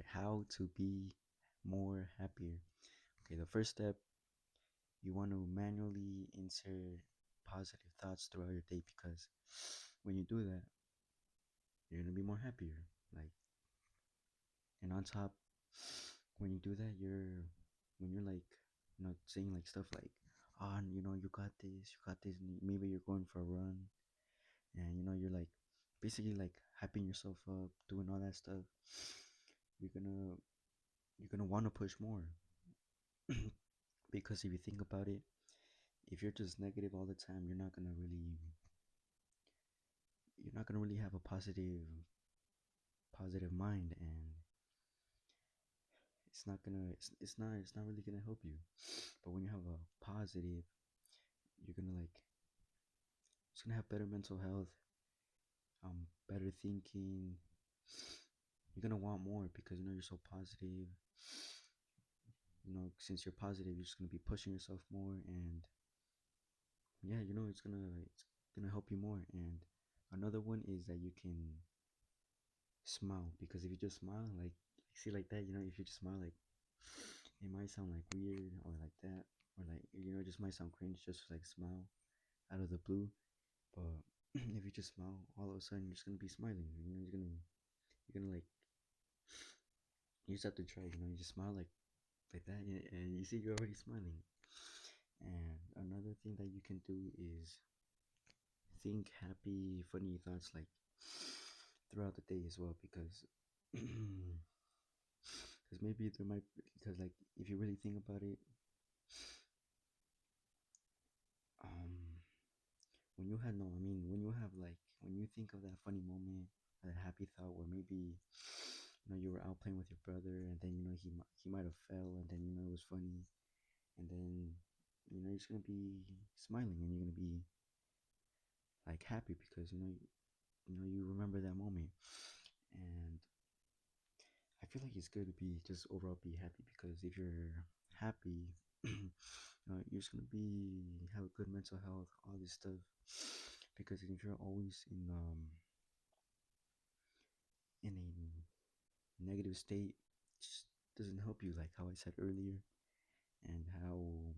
right, how to be more happier. Okay, the first step, you want to manually insert positive thoughts throughout your day because when you do that, you're gonna be more happier. Like, and on top, when you do that, when you're like, saying like stuff like, oh, you got this, you got this. And maybe you're going for a run, and you're like, basically like hyping yourself up, doing all that stuff. You're gonna you're gonna want to push more because if you think about it, if you're just negative all the time, you're not gonna really have a positive mind, and it's not really gonna help you. But when you have a positive, you're gonna like it's gonna have better mental health, better thinking. You're gonna want more because you're so positive. Since you're positive, you're just gonna be pushing yourself more, and yeah, it's gonna help you more. And another one is that you can smile, because if you just smile like see like that, if you just smile, like it might sound like weird or like that, or like it just might sound cringe just to like smile out of the blue. But if you just smile, all of a sudden you're just gonna be smiling. You're gonna like you just have to try. You just smile like that, and you see you're already smiling. And another thing that you can do is think happy, funny thoughts like throughout the day as well, because maybe there might because like if you really think about it, um, when you have like when you think of that funny moment, that happy thought where maybe you were out playing with your brother, and then he might have fell, and then it was funny, and then you're just gonna be smiling, and you're gonna be like happy because you remember that moment. And I feel like it's good to be just overall be happy, because if you're happy, you're just gonna be have a good mental health, all this stuff. Because if you're always in a negative state, it just doesn't help you. Like how I said earlier, and how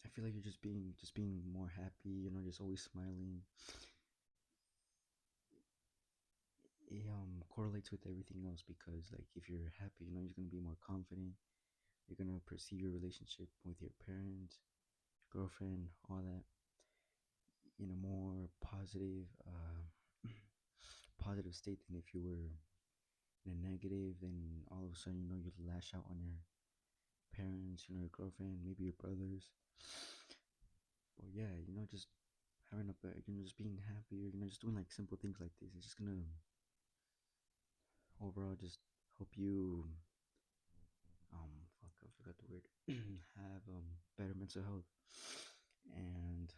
I feel like you're just being more happy. Just always smiling. It correlates with everything else, because like if you're happy, you're gonna be more confident. You're gonna perceive your relationship with your parents, girlfriend, all that in a more positive state than if you were in a negative. Then all of a sudden, you lash out on your parents, your girlfriend, maybe your brothers. But yeah, just having just being happier, just doing like simple things like this. It's just gonna overall just help you fuck, I forgot the word. Have better mental health. And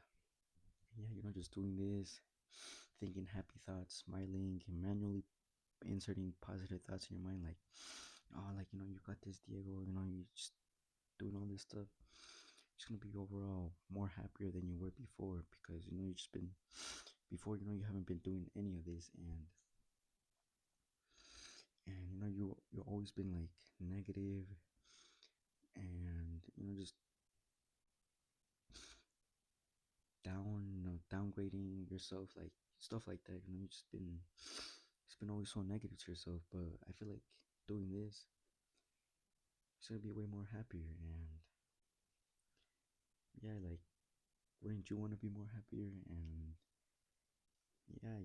yeah, just doing this, thinking happy thoughts, smiling, and manually inserting positive thoughts in your mind, like, oh, like, you got this, Diego, you just doing all this stuff. It's gonna be overall more happier than you were before, because you just been before, you haven't been doing any of this, and you always been like negative, and just downgrading yourself, like stuff like that. You just been always so negative to yourself. But I feel like doing this, it's gonna be way more happier. And yeah, like, wouldn't you want to be more happier? And yeah,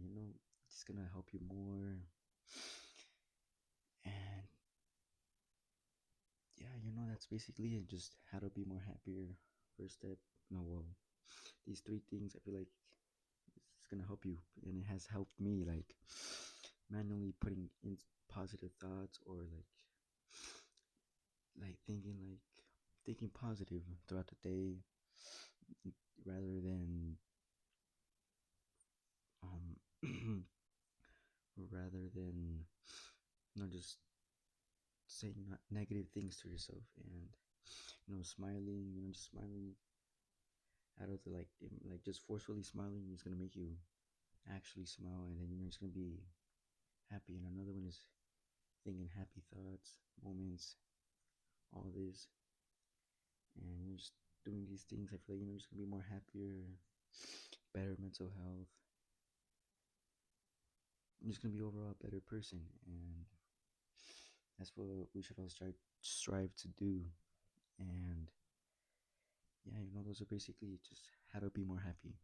it's gonna help you more. And yeah, that's basically it. Just how to be more happier. First step. No, well, these three things, I feel like it's gonna help you, and it has helped me. Like manually putting in positive thoughts, or like thinking positive throughout the day, rather than um rather than just saying negative things to yourself. And smiling, just smiling out of the like just forcefully smiling is gonna make you actually smile, and then it's gonna be happy. And another one just thinking happy thoughts, moments, all this, and you're just doing these things. I feel like you're just gonna be more happier, better mental health. You're just gonna be overall a better person, and that's what we should all strive to do. And yeah, those are basically just how to be more happy.